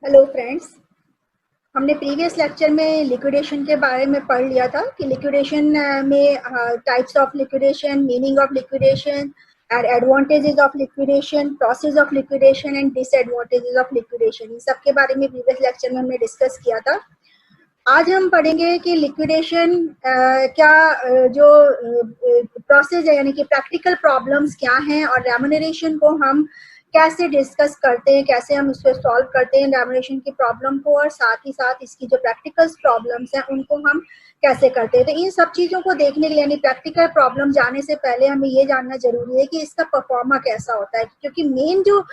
Hello friends. हमने previous lecture में liquidation के बारे में पढ़ लिया था कि लिक्विडेशन में types of liquidation, meaning of liquidation और advantages of liquidation, process of liquidation and disadvantages of liquidation, इन सब के बारे में प्रीवियस लेक्चर में हमने डिस्कस किया था। आज हम पढ़ेंगे कि लिक्विडेशन क्या जो प्रोसेस है, यानी कि प्रैक्टिकल प्रॉब्लम्स क्या हैं और रेम्यूनरेशन को हम कैसे डिस्कस करते हैं, कैसे हम इसको सॉल्व करते हैं रेम्यूनरेशन की प्रॉब्लम को, और साथ ही साथ इसकी जो प्रैक्टिकल प्रॉब्लम्स हैं उनको हम कैसे करते हैं। तो इन सब चीज़ों को देखने के लिए, यानी प्रैक्टिकल प्रॉब्लम जाने से पहले हमें ये जानना जरूरी है कि इसका परफॉर्मा कैसा होता है, क्योंकि मेन जो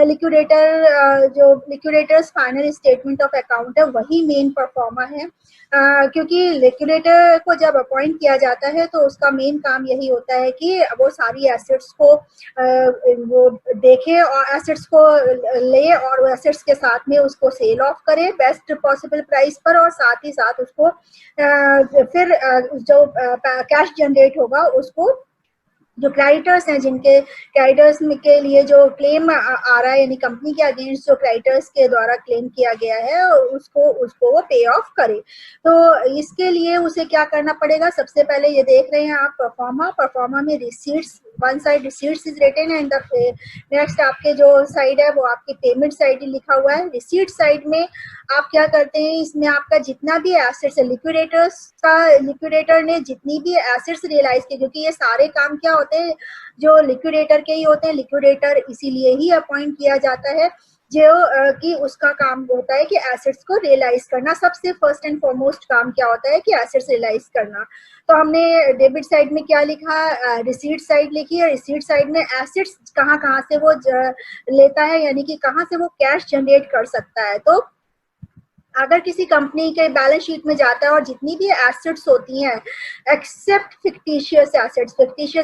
liquidators final statement of account है वही मेन परफॉर्मा है। क्योंकि लिक्विडेटर को जब अपॉइंट किया जाता है तो उसका मेन काम यही होता है कि वो सारी एसेट्स को वो देखे और एसेट्स को ले और एसेट्स के साथ में उसको सेल ऑफ करे बेस्ट पॉसिबल प्राइस पर, और साथ ही साथ उसको फिर जो कैश जनरेट होगा उसको जो क्रेडिटर्स हैं, जिनके क्रेडिटर्स के लिए जो क्लेम आ रहा है, यानी कंपनी के अगेंस्ट जो क्रेडिटर्स के द्वारा क्लेम किया गया है उसको उसको वो पे ऑफ करे। तो इसके लिए उसे क्या करना पड़ेगा? सबसे पहले ये देख रहे हैं आप परफॉर्मा में receipts, one side receipts is written and the next आपके जो साइड है वो आपकी पेमेंट साइड लिखा हुआ है। रिसीट साइड में आप क्या करते हैं, इसमें आपका जितना भी एसेट्स है, लिक्विडेटर ने जितनी भी एसेट्स रियलाइज की, क्योंकि ये सारे काम क्या होते हैं, जो लिक्विडेटर के ही होते हैं। लिक्विडेटर इसीलिए ही अपॉइंट किया जाता है जो कि उसका काम होता है कि एसेट्स को रियलाइज करना। सबसे फर्स्ट एंड फॉरमोस्ट काम क्या होता है कि एसेट्स रियलाइज करना। तो हमने डेबिट साइड में क्या लिखा, रिसीट साइड लिखी है। रिसीट साइड में एसेट्स कहाँ कहाँ से वो लेता है, यानी कि कहाँ से वो कैश जनरेट कर सकता है। तो अगर किसी कंपनी के बैलेंस शीट में जाता है और जितनी भी एसेट्स होती हैं एक्सेप्ट फिक्टिशियस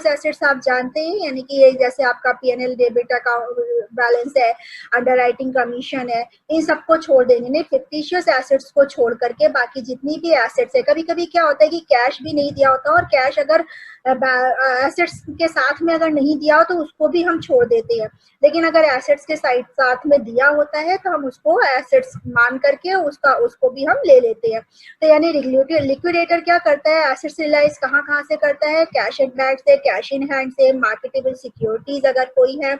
एसेट्स आप जानते हैं, यानी कि ये जैसे आपका पीएनएल डेबिट अकाउंट बैलेंस है, अंडरराइटिंग कमीशन है, इन सबको छोड़ देंगे। नहीं, फिक्टिशियस एसेट्स को छोड़ करके बाकी जितनी भी एसेट्स है, कभी कभी क्या होता है कि कैश भी नहीं दिया होता, और कैश अगर एसेट्स के साथ में अगर नहीं दिया हो तो उसको भी हम छोड़ देते हैं। लेकिन अगर एसेट्स के साथ में दिया होता है तो हम उसको एसेट्स मान करके उसको भी हम ले लेते हैं। तो यानी लिक्विडेटर क्या करता है, एसेट्स रियलाइज कहाँ कहाँ से करता है, कैश एट बैंक से, कैश इन हैंड से, मार्केटेबल सिक्योरिटीज अगर कोई है,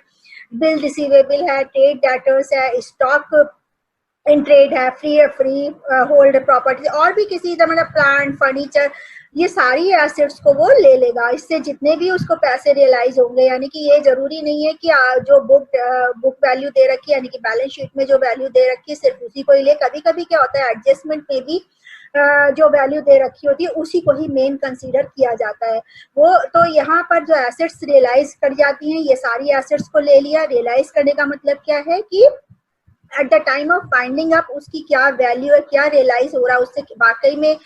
बिल रिसीवेबल है, ट्रेड डेटर्स है, स्टॉक इन ट्रेड है, फ्री होल्ड प्रॉपर्टी, और भी किसी मतलब प्लांट, फर्नीचर, ये सारी एसेट्स को वो ले लेगा। इससे जितने भी उसको पैसे रियलाइज होंगे, यानी कि ये जरूरी नहीं है कि जो बुक वैल्यू दे रखी है, यानी कि बैलेंस शीट में जो वैल्यू दे रखी है सिर्फ उसी को ही ले। कभी कभी क्या होता है, एडजस्टमेंट में भी जो वैल्यू दे रखी होती है उसी को ही मेन कंसीडर किया जाता है। वो तो यहाँ पर जो एसेट्स रियलाइज कर जाती हैं, ये सारी एसेट्स को ले लिया। रियलाइज करने का मतलब क्या है कि at the time of binding up उसकी क्या वैल्यू है, क्या रियलाइज हो रहा है, उससे वाकई में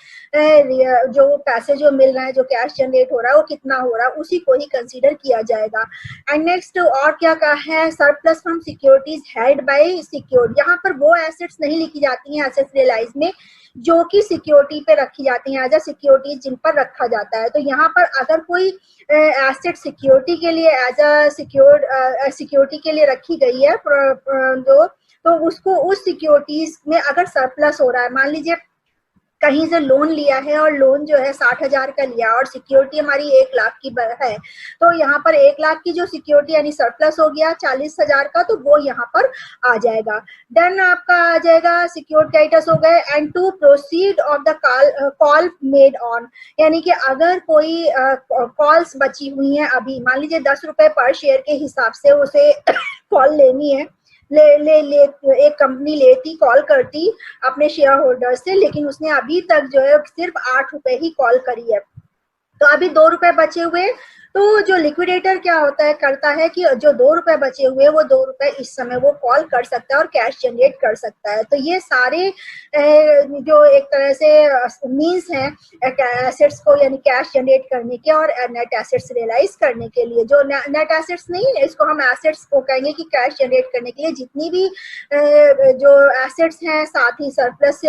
जो पैसे जो मिल रहा है, जो कैश जनरेट हो रहा है वो कितना हो रहा है, उसी को ही कंसीडर किया जाएगा। एंड नेक्स्ट और क्या कहा है, surplus from securities held bye secured. यहाँ पर वो एसेट्स नहीं लिखी जाती हैं एसेट्स रियलाइज में जो कि सिक्योरिटी पे रखी जाती हैं, एज अ सिक्योरिटीज जिन पर रखा जाता है। तो यहाँ पर अगर कोई एसेट सिक्योरिटी के लिए एज अ सिक्योरिटी के लिए रखी गई है जो, तो उसको उस सिक्योरिटीज में अगर सरप्लस हो रहा है, मान लीजिए कहीं से लोन लिया है और लोन जो है 60,000 का लिया और सिक्योरिटी हमारी 1 लाख की है, तो यहाँ पर 1 लाख की जो सिक्योरिटी यानी सरप्लस हो गया 40,000 का, तो वो यहाँ पर आ जाएगा। देन आपका आ जाएगा सिक्योर्ड क्रेडिटर्स हो गए। And to proceed of the call made on, यानी कि अगर कोई कॉल्स बची हुई हैं, अभी मान लीजिए 10 रुपए पर शेयर के हिसाब से उसे कॉल लेनी है, ले एक कंपनी लेती, कॉल करती अपने शेयर होल्डर से, लेकिन उसने अभी तक जो है सिर्फ 8 रुपए ही कॉल करी है, तो अभी 2 रुपए बचे हुए। तो जो लिक्विडेटर क्या होता है, करता है कि जो 2 रुपए बचे हुए वो 2 रुपए इस समय वो कॉल कर सकता है और कैश जनरेट कर सकता है। तो ये सारे जो एक तरह से मीन्स हैं एसेट्स को यानी कैश जनरेट करने के और नेट एसेट्स रियलाइज करने के लिए। जो नेट एसेट्स नहीं है, इसको हम एसेट्स को कहेंगे कि कैश जनरेट करने के लिए जितनी भी जो एसेट्स हैं, साथ ही सरप्लस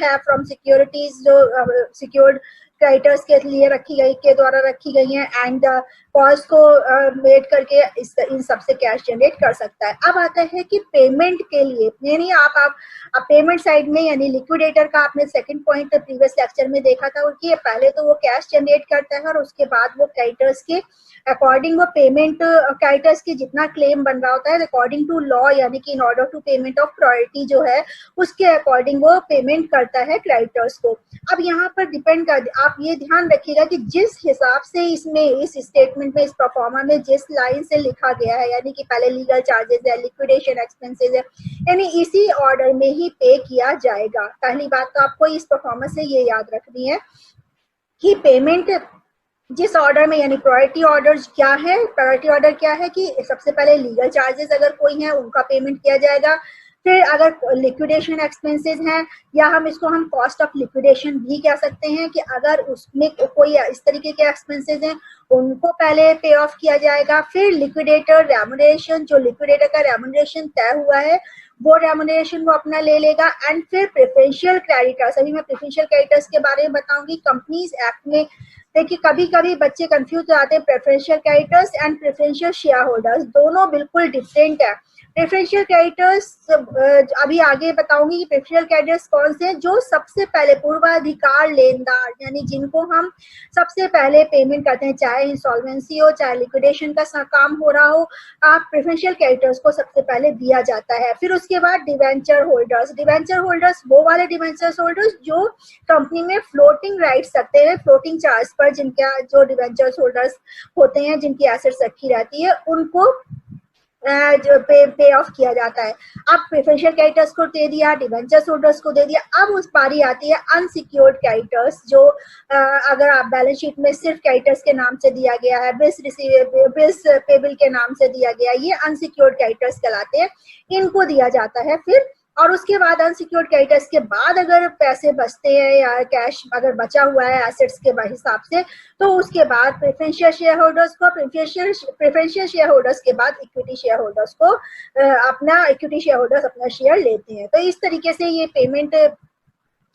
है फ्रॉम सिक्योरिटीज, जो सिक्योर्ड क्रेडिटर्स के लिए रखी गई के द्वारा रखी गई हैं एंड कॉस्ट को मेड करके इन सब से कैश जनरेट कर सकता है। अब आता है कि पेमेंट के लिए, यानी आप पेमेंट साइड में यानी लिक्विडेटर का आपने सेकंड पॉइंट प्रीवियस लेक्चर में देखा था कि पहले तो वो कैश जनरेट करता है और उसके बाद वो क्रेडिटर्स के अकॉर्डिंग वो पेमेंट क्रेडिटर्स की जितना क्लेम बन रहा होता है अकॉर्डिंग टू लॉ, यानी कि in order to payment of priority जो है उसके अकॉर्डिंग वो पेमेंट करता है क्रेडिटर्स को। अब यहाँ पर डिपेंड कर, आप ये ध्यान रखिएगा कि जिस हिसाब से इसमें इस स्टेटमेंट में इस परफॉर्मा में जिस लाइन से लिखा गया है, यानी कि पहले लीगल चार्जेस है, लिक्विडेशन एक्सपेंसेस है, यानी इसी ऑर्डर में ही पे किया जाएगा। पहली बात तो आपको इस परफॉर्मा से ये याद रखनी है कि पेमेंट जिस ऑर्डर में, यानी प्रायोरिटी ऑर्डर क्या है, प्रायोरिटी ऑर्डर क्या है कि सबसे पहले लीगल चार्जेस अगर कोई है उनका पेमेंट किया जाएगा, फिर अगर लिक्विडेशन एक्सपेंसेस हैं या हम इसको हम कॉस्ट ऑफ लिक्विडेशन भी कह सकते हैं कि अगर उसमें कोई इस तरीके के एक्सपेंसेस हैं उनको पहले पे ऑफ किया जाएगा, फिर लिक्विडेटर रेम्यूनरेशन, जो लिक्विडेटर का रेम्यूनरेशन तय हुआ है वो रेम्यूनरेशन वो अपना ले लेगा, एंड फिर प्रेफरेंशियल क्रेडिटर्स। अभी मैं प्रेफरेंशियल क्रेडिटर्स के बारे में बताऊंगी। कंपनीज एक्ट में देखिए कभी कभी बच्चे कंफ्यूज हो जाते हैं, preferential creditors and preferential share holders दोनों बिल्कुल डिफरेंट है। प्रेफरेंशियल क्रेडिटर्स अभी आगे बताऊंगी कि प्रेफरेंशियल क्रेडिटर्स कौन से हैं, जो सबसे पहले पूर्वाधिकार लेनदार, यानी जिनको हम सबसे पहले पेमेंट करते हैं, चाहे इंसॉल्वेंसी हो चाहे लिक्विडेशन का काम हो रहा हो, आप प्रेफरेंशियल क्रेडिटर्स को सबसे पहले दिया जाता है। फिर उसके बाद डिवेंचर होल्डर्स, डिवेंचर होल्डर्स वो वाले डिवेंचर होल्डर्स जो कंपनी में फ्लोटिंग राइट्स रखते हैं, फ्लोटिंग चार्ज पर जिनका जो डिवेंचर होल्डर्स होते हैं जिनकी एसेट्स रखी रहती है उनको जो पे ऑफ किया जाता है। अब प्रेफरेंशियल क्रेडिटर्स को दे दिया, डिवेंचर होल्डर्स को दे दिया, अब उस बारी आती है अनसिक्योर्ड क्रेडिटर्स, जो अगर आप बैलेंस शीट में सिर्फ क्रेडिटर्स के नाम से दिया गया है, बिल्स पेबल के नाम से दिया गया, ये अनसिक्योर्ड क्रेडिटर्स कहलाते हैं, इनको दिया जाता है। फिर और उसके बाद अनसिक्योर्ड क्रेडिटर्स के बाद अगर पैसे बचते हैं या कैश अगर बचा हुआ है एसेट्स के हिसाब से, तो उसके बाद प्रेफरेंशियल शेयर होल्डर्स को, प्रेफरेंशियल शेयर होल्डर्स के बाद इक्विटी शेयर होल्डर्स को अपना इक्विटी शेयर होल्डर्स अपना शेयर लेते हैं। तो इस तरीके से ये पेमेंट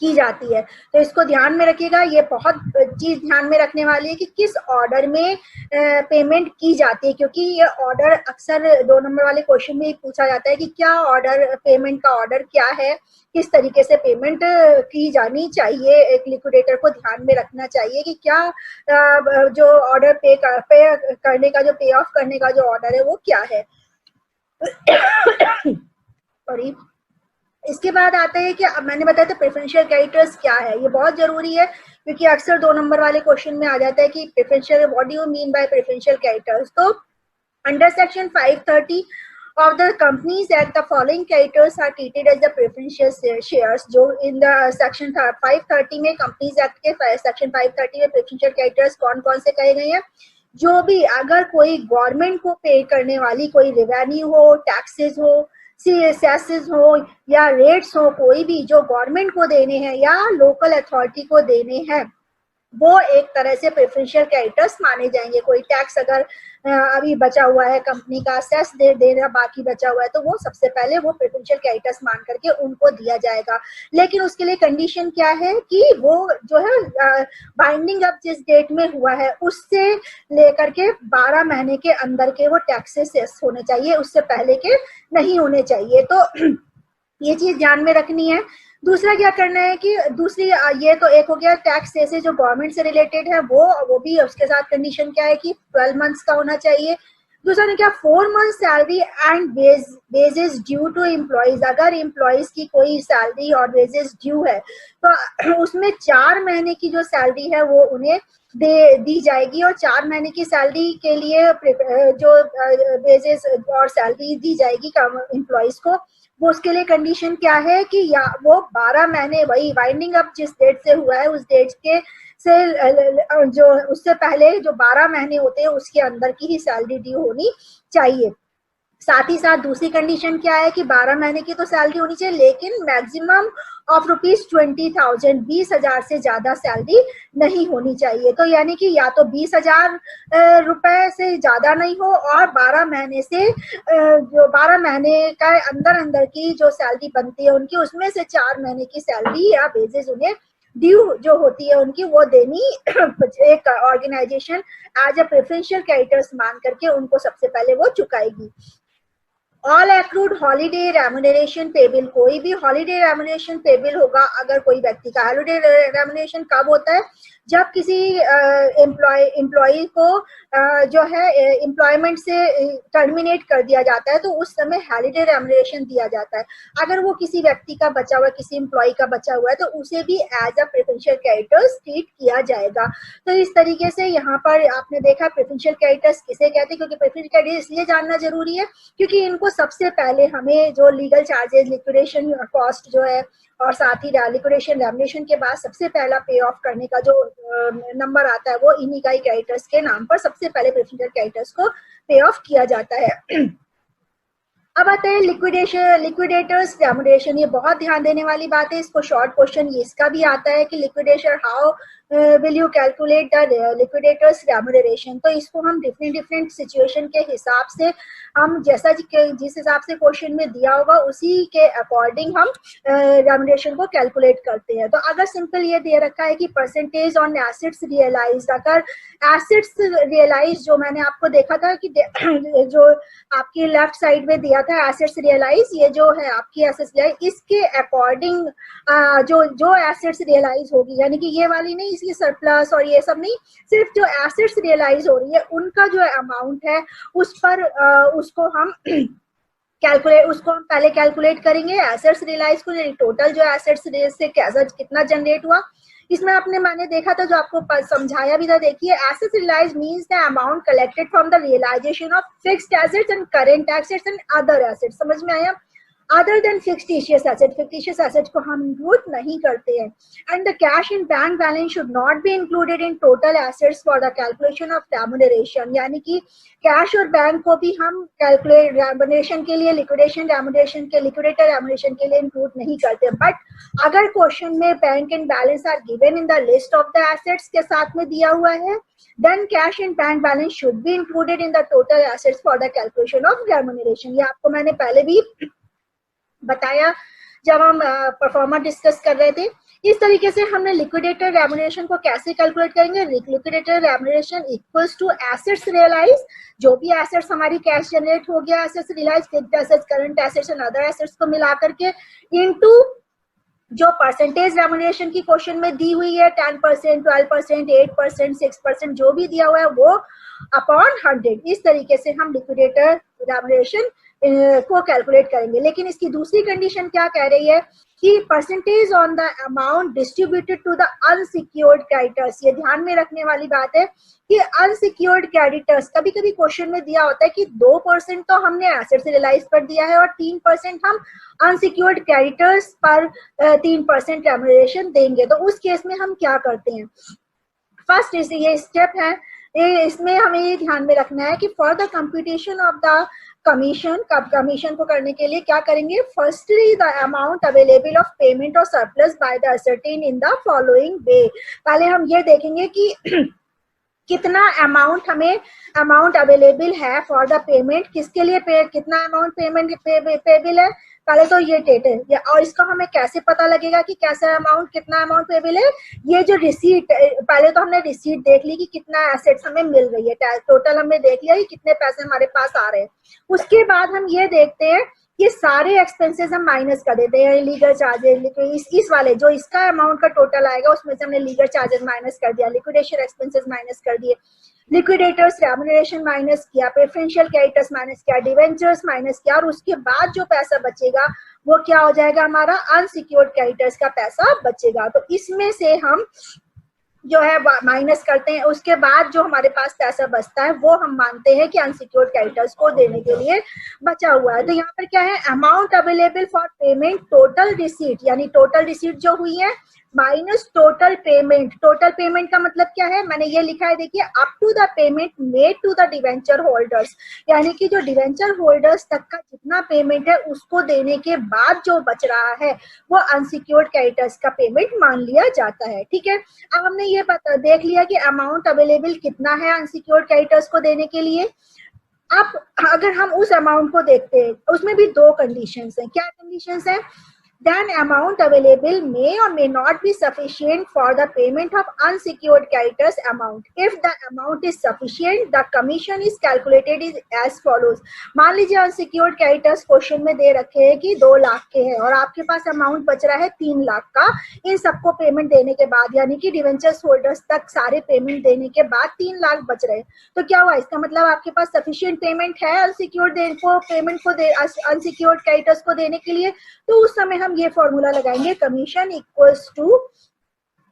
की जाती है। तो इसको ध्यान में रखिएगा, ये बहुत चीज ध्यान में रखने वाली है कि किस ऑर्डर में पेमेंट की जाती है, क्योंकि ये ऑर्डर अक्सर 2 नंबर वाले क्वेश्चन में पूछा जाता है कि क्या ऑर्डर, पेमेंट का ऑर्डर क्या है, किस तरीके से पेमेंट की जानी चाहिए। एक लिक्विडेटर को ध्यान में रखना चाहिए कि क्या जो ऑर्डर पे करने का, जो पे ऑफ करने का जो ऑर्डर है वो क्या है। सॉरी। इसके बाद आता है कि अब मैंने बताया था प्रेफरेंशियल क्रेडिटर्स क्या है, ये बहुत जरूरी है क्योंकि अक्सर 2 नंबर वाले क्वेश्चन में आ जाता है कि preferential, what do you mean by preferential creditors. तो under section 530 of the companies act the following creditors are treated as the preferential shares। जो इन द सेक्शन 530 में, कंपनीज एक्ट के सेक्शन 530 में प्रेफरेंशियल क्रेडिटर्स कौन कौन से कहे गए हैं, जो भी अगर कोई गवर्नमेंट को पे करने वाली कोई रेवेन्यू हो, टैक्सेस हो, सेसेस हो या रेट्स हो, कोई भी जो गवर्नमेंट को देने हैं या लोकल अथॉरिटी को देने हैं, वो एक तरह से प्रेफरेंशियल क्रेडिटर्स माने जाएंगे। कोई टैक्स अगर अभी बचा हुआ है, कंपनी का सेस दे देना बाकी बचा हुआ है, तो वो सबसे पहले वो प्रेफरेंशियल क्रेडिटर्स मान करके उनको दिया जाएगा। लेकिन उसके लिए कंडीशन क्या है कि वो जो है बाइंडिंग अप जिस डेट में हुआ है उससे लेकर के 12 महीने के अंदर के वो टैक्सेस सेस होने चाहिए, उससे पहले के नहीं होने चाहिए। तो ये चीज ध्यान में रखनी है। दूसरा क्या करना है कि दूसरी, ये तो एक हो गया टैक्स से जो गवर्नमेंट से रिलेटेड है, वो भी उसके साथ कंडीशन क्या है कि 12 मंथ्स का होना चाहिए। दूसरा ने क्या, 4 month salary and wages due to employees. अगर एम्प्लॉइज की कोई सैलरी और वेजेस ड्यू है तो उसमें 4 महीने की जो सैलरी है वो उन्हें दी जाएगी, और 4 महीने की सैलरी के लिए जो वेजेस और सैलरी दी जाएगी एम्प्लॉइज को, वो उसके लिए कंडीशन क्या है कि या वो 12 महीने, वही वाइंडिंग अप जिस डेट से हुआ है उस डेट के से जो उससे पहले जो 12 महीने होते हैं उसके अंदर की ही सैलरी ड्यू होनी चाहिए। साथ ही साथ दूसरी कंडीशन क्या है कि 12 महीने की तो सैलरी होनी चाहिए, लेकिन मैक्सिमम ऑफ ₹20,000, 20,000 से ज्यादा सैलरी नहीं होनी चाहिए। तो यानी कि या तो 20,000 रुपए से ज्यादा नहीं हो, और 12 महीने से जो 12 महीने का अंदर की जो सैलरी बनती है उनकी, उसमें से 4 महीने की सैलरी या बेसिस उन्हें ड्यू जो होती है उनकी वो देनी एक organization as a preferential creditors मान करके उनको सबसे पहले वो चुकाएगी। All accrued holiday remuneration payable, कोई भी हॉलीडे रेम्यूनरेशन पेबल होगा अगर कोई व्यक्ति का। हॉलीडे रेम्यूनरेशन कब होता है? जब किसी एम्प्लॉय को जो है एम्प्लॉयमेंट से टर्मिनेट कर दिया जाता है तो उस समय हॉलीडे रेम्यूनरेशन दिया जाता है। अगर वो किसी व्यक्ति का बचा हुआ, किसी एम्प्लॉय का बचा हुआ है तो उसे भी as a preferential creditors treat किया जाएगा। तो इस तरीके से यहाँ पर आपने देखा प्रेफरेंशियल क्रेडिटर्स किसे कहते हैं, क्योंकि प्रेफरेंशियल क्रेडिटर्स इसलिए जानना जरूरी है क्योंकि इनको सबसे पहले हमें जो लीगल चार्जेस, लिक्विडेशन कॉस्ट जो है और साथ ही लिक्विडेशन रेम्यूनरेशन के बाद सबसे पहला पे ऑफ करने का जो नंबर आता है वो इन्हीं का ही क्रेडिटर्स के नाम पर सबसे पहले प्रेफरेंशियल क्रेडिटर्स को पे ऑफ किया जाता है। अब आते हैं लिक्विडेटर्स रेम्यूनरेशन। ये बहुत ध्यान देने वाली बात है, इसको शॉर्ट क्वेश्चन ये इसका भी आता है कि liquidator how will you calculate the liquidators remuneration. तो इसको हम डिफरेंट सिचुएशन के हिसाब से हम जैसा जिस हिसाब से क्वेश्चन में दिया होगा उसी के अकॉर्डिंग हम रेम्यूनरेशन को कैलकुलेट करते हैं। तो अगर सिंपल ये दे रखा है कि परसेंटेज ऑन एसेट्स रियलाइज, अगर एसेट्स रियलाइज जो मैंने आपको देखा था कि जो आपकी लेफ्ट साइड में दिया था एसेट्स रियलाइज, ये जो है आपकी एसेट्स रियलाइज, इसके अकॉर्डिंग जो एसेट्स रियलाइज होगी, यानी कि ये वाली नहीं, इसकी सरप्लस और ये सब नहीं, सिर्फ जो एसेट्स रियलाइज हो रही है उनका जो अमाउंट है उस पर उसको हम उसको हम पहले कैलकुलेट करेंगे एसेट्स रियलाइज को, टोटल जो एसेट्स से कैसा कितना जनरेट हुआ। इसमें आपने मैंने देखा था जो आपको समझाया भी था, देखिए assets realise means the amount collected from the realisation of fixed assets and current assets and other assets. समझ में आया? अदर देन फिक्टिशियस एसेट्स को हम इंक्लूड नहीं करते हैं। And the cash in bank balance should not be included in total assets for the calculation of remuneration, यानी कि कैश और बैंक को भी हम कैलकुलेट रेम्यूनरेशन के लिए, लिक्विडेशन रेम्यूनरेशन के, लिक्विडेटर रेम्यूनरेशन के लिए इंक्लूड नहीं करते। बट अगर क्वेश्चन में bank and balance are given in the list of the assets के साथ में दिया हुआ है, then cash and bank balance should be included in the total assets for the calculation of remuneration। ये आपको मैंने पहले भी बताया जब हम परफॉर्मा डिस्कस कर रहे थे। इस तरीके से हमने लिक्विडेटर रेम्यूनरेशन को कैसे कैलकुलेट करेंगे। Liquidator remuneration equals to assets realise, जो भी एसेट्स हमारी कैश जनरेट हो गया, assets realise, fixed assets, current assets and other assets को मिला करके इनटू जो परसेंटेज रेम्यूनरेशन की क्वेश्चन में दी हुई है 10%, 12%, 8%, 6% जो भी दिया हुआ है वो अपॉन 100। इस तरीके से हम लिक्विडेटर रेम्यूनरेशन को कैलकुलेट करेंगे। लेकिन इसकी दूसरी कंडीशन क्या कह रही है कि percentage on the amount distributed to the unsecured creditors. ये ध्यान में रखने वाली बात है कि अनसिक्योर्ड क्रेडिटर्स, कभी कभी क्वेश्चन में दिया होता है कि 2% तो हमने एसेट्स रियलाइज पर दिया है और 3% हम अनसिक्योर्ड क्रेडिटर्स पर 3% रेम्यूनरेशन देंगे। तो उस केस में हम क्या करते हैं? फर्स्ट ये स्टेप है, इसमें हमें ये ध्यान में रखना है कि for the computation of the commission को करने के लिए क्या करेंगे? Firstly the amount available of payment और surplus by the ascertain in the following way. पहले हम ये देखेंगे कि कितना अमाउंट अवेलेबल है फॉर द पेमेंट, किसके लिए कितना अमाउंट पेमेंट पेबल है। पहले तो ये डेट है और इसका हमें कैसे पता लगेगा कि कैसा अमाउंट, कितना अमाउंट पेबल है। ये जो रिसीट, पहले तो हमने रिसीट देख ली कि कितना एसेट्स हमें मिल रही है, टोटल हमने देख लिया कि कितने पैसे हमारे पास आ रहे हैं। उसके बाद हम ये देखते हैं ये सारे एक्सपेंसेस हम माइनस कर देते हैं, लीगल चार्जेस, इस वाले जो इसका अमाउंट का टोटल आएगा उसमें से हमने लीगल चार्जेस माइनस कर दिया, लिक्विडेशन एक्सपेंसेस माइनस कर दिए, लिक्विडेटर्स रेम्यूनरेशन माइनस किया, प्रेफरेंशियल क्रेडिटर्स माइनस किया, डिवेंचर्स माइनस किया, और उसके बाद जो पैसा बचेगा वो क्या हो जाएगा? हमारा अनसिक्योर्ड क्रेडिटर्स का पैसा बचेगा। तो इसमें से हम जो है माइनस करते हैं, उसके बाद जो हमारे पास पैसा बचता है वो हम मानते हैं कि अनसिक्योर्ड क्रेडिटर्स को देने के लिए बचा हुआ है। तो यहाँ पर क्या है? Amount available for payment total receipt, यानी टोटल रिसीट जो हुई है minus total payment. Total payment का मतलब क्या है? मैंने ये लिखा है, देखिए, up to the payment made to the debenture holders, यानी कि जो डिवेंचर होल्डर्स तक का जितना पेमेंट है उसको देने के बाद जो बच रहा है वो अनसिक्योर्ड क्रेडिटर्स का पेमेंट मान लिया जाता है। ठीक है, अब हमने ये देख लिया कि अमाउंट अवेलेबल कितना है अनसिक्योर्ड क्रेडिटर्स को देने के लिए। अब अगर हम उस अमाउंट को देखते हैं उसमें भी दो कंडीशंस हैं। क्या कंडीशंस हैं? then amount available may or may not be sufficient for the payment of unsecured creditors amount. If the amount is sufficient, the commission is calculated is as follows. मान लीजिए unsecured creditors क्वेश्चन में दे रखे हैं कि 2 लाख के हैं और आपके पास अमाउंट बच रहा है 3 लाख का, इन सबको पेमेंट देने के बाद, यानी कि डिवेंचर्स होल्डर्स तक सारे पेमेंट देने के बाद 3 लाख बच रहे हैं, तो क्या हुआ, इसका मतलब आपके पास सफिशिएंट पेमेंट है अनसिक्योर्ड पेमेंट को अनसिक्योर्ड क्रेडिटर्स को देने के लिए। तो उस समय हम ये फॉर्मूला लगाएंगे, commission equals to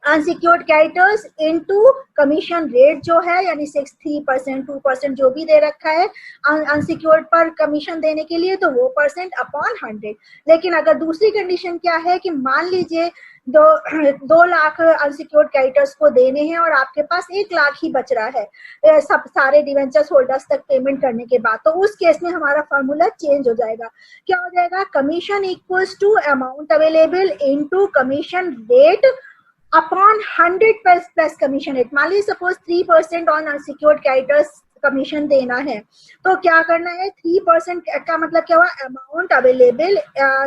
unsecured creditors into commission rate जो है, यानी 6-3% 2% जो भी दे रखा है अनसिक्योर्ड पर कमीशन देने के लिए, तो वो परसेंट अपॉन 100। लेकिन अगर दूसरी कंडीशन क्या है कि मान लीजिए 2 लाख अनसिक्योर्ड क्रेडिटर्स को देने हैं और आपके पास 1 लाख ही बच रहा है सब सारे डिवेंचर्स होल्डर्स तक पेमेंट करने के बाद, तो उस केस में हमारा फॉर्मूला चेंज हो जाएगा। क्या हो जाएगा, commission equals to amount available into commission rate upon 100 plus commission rate. मान लीजिए suppose 3% on unsecured creditors commission देना है, तो क्या करना है, 3% का मतलब क्या हुआ, अमाउंट अवेलेबल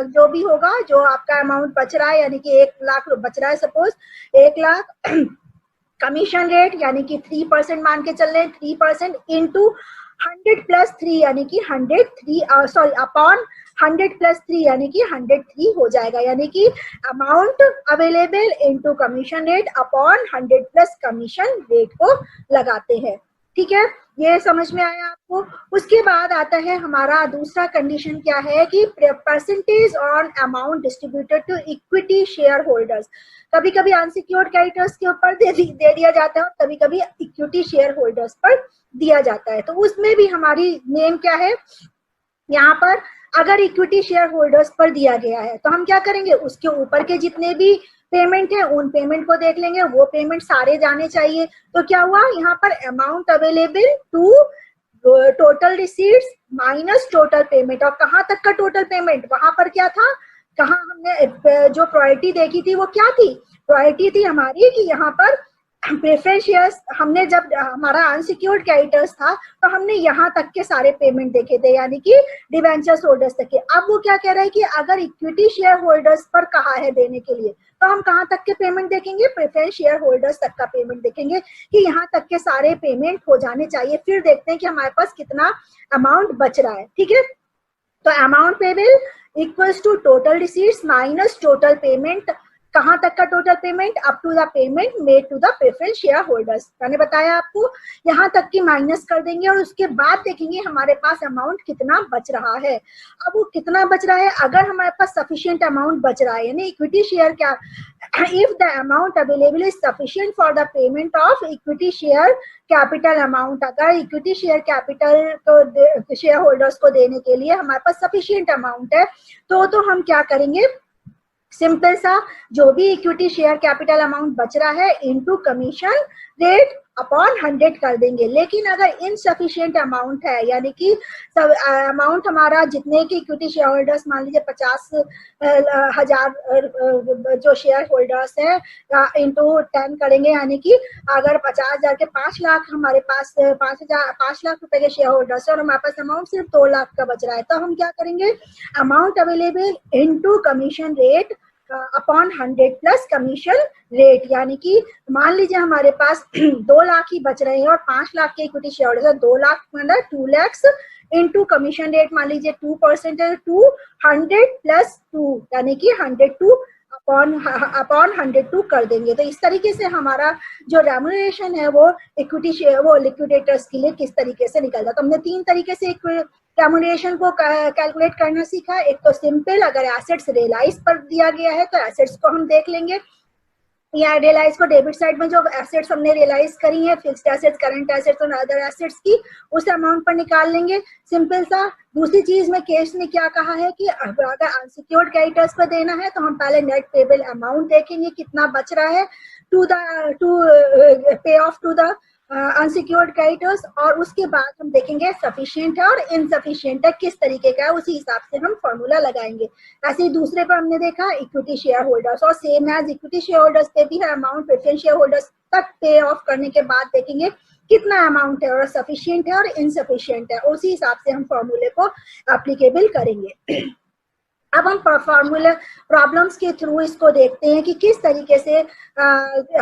जो भी होगा, जो आपका अमाउंट बच रहा है, यानी कि 1 लाख बच रहा है, सपोज 1 लाख कमीशन रेट यानी कि 3% मान के चल रहे हैं, 3% इंटू 100 प्लस 3 यानी कि 103 सॉरी अपॉन 100 प्लस 3 यानी कि 103 हो जाएगा, यानी कि amount available into commission rate upon 100 plus commission rate को लगाते हैं। ठीक है, ये समझ में आया आपको। उसके बाद आता है हमारा दूसरा कंडीशन, क्या है कि percentage on amount distributed to equity share holders. कभी कभी अनसिक्योर्ड क्रेडिटर्स के ऊपर दे दिया जाता है और कभी कभी इक्विटी शेयर होल्डर्स पर दिया जाता है, तो उसमें भी हमारी नेम क्या है, यहाँ पर अगर इक्विटी शेयर होल्डर्स पर दिया गया है तो हम क्या करेंगे, उसके ऊपर के जितने भी पेमेंट है उन पेमेंट को देख लेंगे, वो पेमेंट सारे जाने चाहिए। तो क्या हुआ, यहाँ पर amount available to total receipts minus total payment, और कहाँ तक का टोटल पेमेंट, वहां पर क्या था, कहाँ हमने जो प्रायोरिटी देखी थी वो क्या थी, प्रायोरिटी थी हमारी कि यहाँ पर प्रेफरेंस शेयर्स, हमने जब हमारा अनसिक्योर्ड क्रेडिटर्स था तो हमने यहाँ तक के सारे पेमेंट देखे थे, यानी कि डिवेंचर्स होल्डर्स तक के। अब वो क्या कह रहा है कि अगर इक्विटी शेयर होल्डर्स पर कहा है देने के लिए, तो हम कहाँ तक के पेमेंट देखेंगे, प्रेफरेंस शेयर होल्डर्स तक का पेमेंट देखेंगे कि यहाँ तक के सारे पेमेंट हो जाने चाहिए, फिर देखते हैं कि हमारे पास कितना अमाउंट बच रहा है। ठीक है, तो amount payable equals to total receipts minus total payment, कहाँ तक का total payment, up to the payment made to the preference share holders. मैंने बताया आपको, यहाँ तक की माइनस कर देंगे और उसके बाद देखेंगे हमारे पास अमाउंट कितना बच रहा है। अब वो कितना बच रहा है, अगर हमारे पास सफिशिएंट अमाउंट बच रहा है, यानी इक्विटी शेयर क्या, if the amount available is sufficient for the payment of equity share capital amount, अगर इक्विटी शेयर कैपिटल को शेयर होल्डर्स को देने के लिए हमारे पास सफिशिएंट अमाउंट है, तो हम क्या करेंगे, सिंपल सा जो भी इक्विटी शेयर कैपिटल अमाउंट बच रहा है इनटू कमीशन रेट अपॉन 100 कर देंगे। लेकिन अगर इनसफिशिएंट अमाउंट है, यानी कि अमाउंट हमारा जितने की इक्विटी शेयर होल्डर्स, मान लीजिए 50,000 जो शेयर होल्डर्स है इंटू 10 करेंगे, यानी कि अगर 50,000 के 5 लाख हमारे पास 5 लाख रुपए के शेयर होल्डर्स है और हमारे पास अमाउंट सिर्फ 2 लाख का बच रहा है, तो हम क्या करेंगे, amount available into commission rate upon 100 plus commission rate, यानी कि मान लीजिए हमारे पास 2 लाख ही बच रहे हैं और 5 लाख के इक्विटी शेयर होल्डर्स, 2 लाख मतलब 2 lakhs इनटू कमीशन रेट मान लीजिए 2% है, 200 प्लस 2 यानी कि 102 अपॉन 102 कर देंगे। तो इस तरीके से हमारा जो रेम्यूनरेशन है वो इक्विटी शेयर वो लिक्विडेटर्स के लिए किस तरीके से निकलता। तो हमने 3 तरीके से रेम्यूनरेशन को कैलकुलेट करना सीखा। एक तो सिंपल, अगर एसेट्स रियलाइज पर दिया गया है तो एसेट्स को हम देख लेंगे, या रियलाइज को डेबिट साइड में जो एसेट्स हमने रियलाइज करी है, फिक्स्ड एसेट्स, करंट एसेट्स और अदर एसेट्स की, उस अमाउंट पर निकाल लेंगे, सिंपल सा। दूसरी चीज में केस ने क्या कहा है कि अगर अनसिक्योर्ड क्रेडिटर्स पर देना है तो हम पहले नेट पेबल अमाउंट देखेंगे कितना बच रहा है to pay off to the unsecured creditors, और उसके बाद हम देखेंगे सफिशिएंट है और इनसफिशिएंट है किस तरीके का है, उसी हिसाब से हम फॉर्मूला लगाएंगे। ऐसे ही दूसरे पर हमने देखा इक्विटी शेयर होल्डर्स, और same as equity share holders पे भी है अमाउंट प्रेफरेंस शेयर होल्डर्स तक पे ऑफ करने के बाद देखेंगे कितना अमाउंट है और सफिशिएंट है और इनसफिशिएंट है, उसी हिसाब से हम फॉर्मूले को एप्लीकेबल करेंगे। अब हम फॉर्मूला प्रॉब्लम्स के थ्रू इसको देखते हैं कि किस तरीके से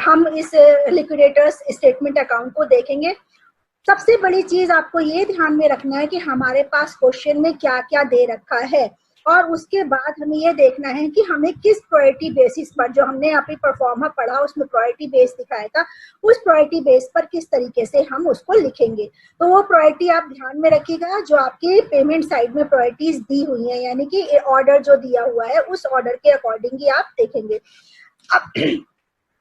हम इस लिक्विडेटर्स स्टेटमेंट अकाउंट को देखेंगे। सबसे बड़ी चीज आपको ये ध्यान में रखना है कि हमारे पास क्वेश्चन में क्या क्या दे रखा है, और उसके बाद हमें ये देखना है कि हमें किस प्रायोरिटी बेसिस पर, जो हमने यहाँ पे परफॉर्मा पढ़ा उसमें प्रायोरिटी बेस दिखाया था, उस प्रायोरिटी बेस पर किस तरीके से हम उसको लिखेंगे। तो वो प्रायोरिटी आप ध्यान में रखिएगा जो आपके पेमेंट साइड में प्रायोरिटीज दी हुई है, यानी कि ऑर्डर जो दिया हुआ है उस ऑर्डर के अकॉर्डिंग ही आप देखेंगे। अब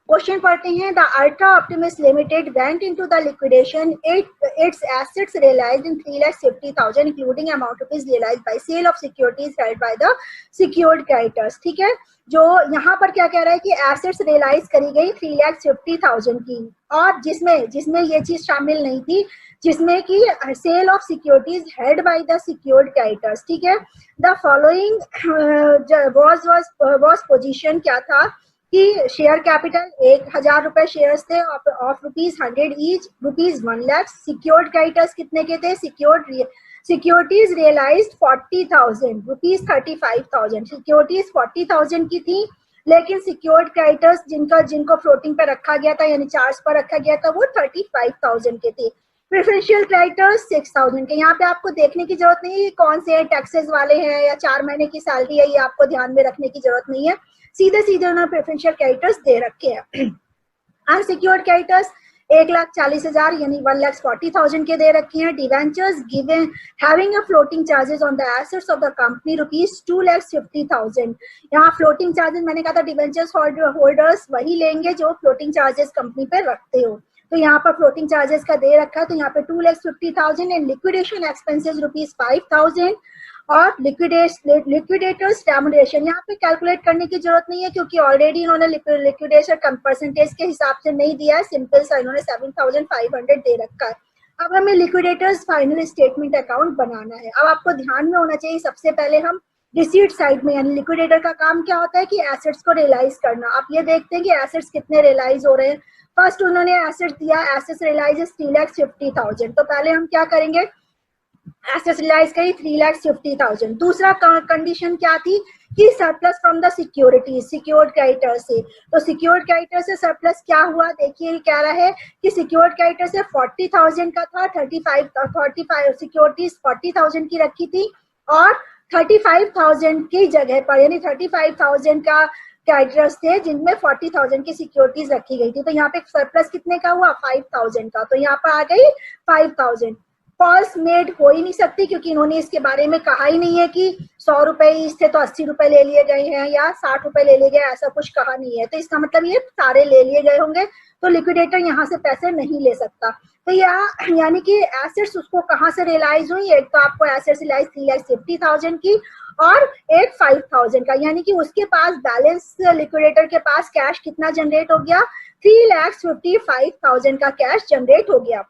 क्वेश्चन पढ़ते हैं। The Ultra Optimist Limited went into the liquidation, its assets realised in 3,50,000 including amount rupees realised by sale of securities held by the secured creditors. ठीक है, जो यहाँ पर क्या कह रहा है कि एसेट्स रियलाइज करी गई 3,50,000 की, और जिसमें ये चीज शामिल नहीं थी, जिसमें कि sale of securities held by the secured creditors. ठीक है, द फॉलोइंग वाज पोजीशन क्या था कि शेयर कैपिटल 1,000 रुपए शेयर्स थे of ₹100 each, ₹1 lakh. Secured creditors कितने के थे? Securities realised 40,000, ₹35,000। सिक्योरिटीज 40,000 की थी, लेकिन सिक्योर्ड क्रेडिटर्स जिनको फ्लोटिंग पे रखा गया था यानी चार्ज पर रखा गया था वो 35,000 के थे। प्रेफरेंशियल क्रेडिटर्स 6,000 के। यहाँ पे आपको देखने की जरूरत नहीं है कौन से टैक्सेस वाले हैं या 4 महीने की सैलरी है, ये आपको ध्यान में रखने की जरूरत नहीं है, सीधे उन्होंने प्रेफरेंशियल क्रेडिटर्स दे रखे हैं। अनसिक्योर्ड क्रेडिटर्स 1,40,000 यानी 1,40,000 के दे रखे हैं। Debentures given having a floating charges on the assets of the company ₹2,50,000। यहाँ फ्लोटिंग चार्जेस मैंने कहा था डिवेंचर्स होल्डर्स वही लेंगे जो फ्लोटिंग चार्जेस कंपनी पे रखते हो, तो यहाँ पर फ्लोटिंग चार्जेस का दे रखा है, तो यहाँ पे 2,50,000 एंड लिक्विडेशन एक्सपेंसेस ₹5,000 और लिक्विडेटर्स रेम्युनरेशन यहाँ पे कैलकुलेट करने की जरूरत नहीं है क्योंकि ऑलरेडी इन्होंने लिक्विडेशन कम परसेंटेज के हिसाब से नहीं दिया है, सिंपल सा इन्होंने 7,500 दे रखा है। अब हमें लिक्विडेटर्स फाइनल स्टेटमेंट अकाउंट बनाना है। अब आपको ध्यान में होना चाहिए, सबसे पहले हम रिसीट साइड में, यानी लिक्विडेटर का काम क्या होता है कि एसेट्स को रियलाइज करना। आप ये देखते हैं कि एसेट्स कितने रियलाइज हो रहे हैं। फर्स्ट उन्होंने एसेट्स दिया, एसेट्स रियलाइज 3,50,000, तो पहले हम क्या करेंगे, एसेट्स रियलाइज करी 3,50,000। दूसरा कंडीशन क्या थी कि surplus from the security, secured creditor से, तो सिक्योर्ड क्रेडिटर से सरप्लस क्या हुआ, देखिए कह रहा है कि सिक्योर्ड क्रेडिटर से 40,000 का था, 45 सिक्योरिटीज 40,000 की रखी थी और 35,000 की जगह पर, यानी 35,000 का क्रेडिटर्स थे जिनमें 40,000 की सिक्योरिटीज रखी गई थी। तो यहाँ पे सरप्लस कितने का हुआ, 5,000 का, तो यहाँ पर आ गई 5,000। फॉल्स मेड हो ही नहीं सकती क्योंकि इन्होंने इसके बारे में कहा ही नहीं है कि 100 रुपए ईच थे तो 80 रुपए ले लिए गए हैं या 60 रुपए ले लिए गए, ऐसा कुछ कहा नहीं है, तो इसका मतलब ये सारे ले लिए गए होंगे, तो लिक्विडेटर यहाँ से पैसे नहीं ले सकता। तो यानी कि एसेट्स उसको कहाँ से रियलाइज हुई, एक तो आपको एसेट्स रियलाइज 3,50,000 की और एक 5,000 का, यानी कि उसके पास बैलेंस, लिक्विडेटर के पास कैश कितना जनरेट हो गया, 3,55,000 का कैश जनरेट हो गया।